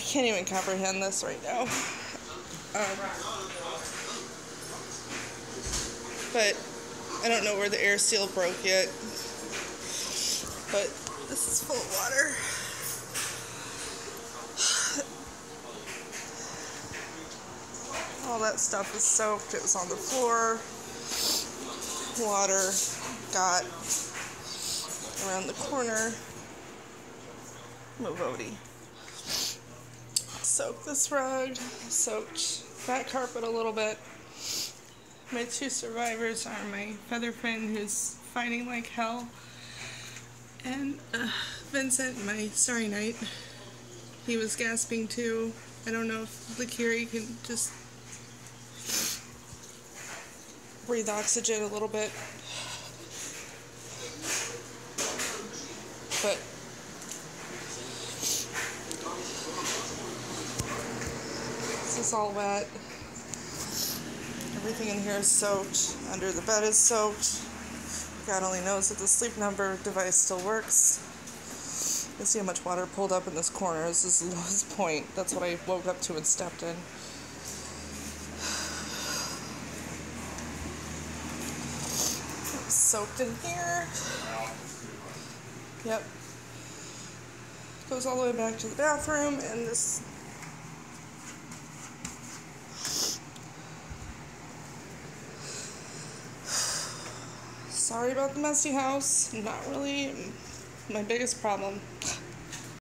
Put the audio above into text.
can't even comprehend this right now. But I don't know where the air seal broke yet. But this is full of water. All that stuff was soaked. It was on the floor. Water got around the corner. Move Odie. Soaked this rug. Soaked that carpet a little bit. My two survivors are my Featherfin, who's fighting like hell, and Vincent, my Starry Night. He was gasping too. I don't know if Lakiri can just breathe oxygen a little bit. But this is all wet. Everything in here is soaked. Under the bed is soaked. God only knows if the Sleep Number device still works. You see how much water pulled up in this corner. This is the lowest point. That's what I woke up to and stepped in. It's soaked in here. Yep. Goes all the way back to the bathroom, and this sorry about the messy house. Not really my biggest problem.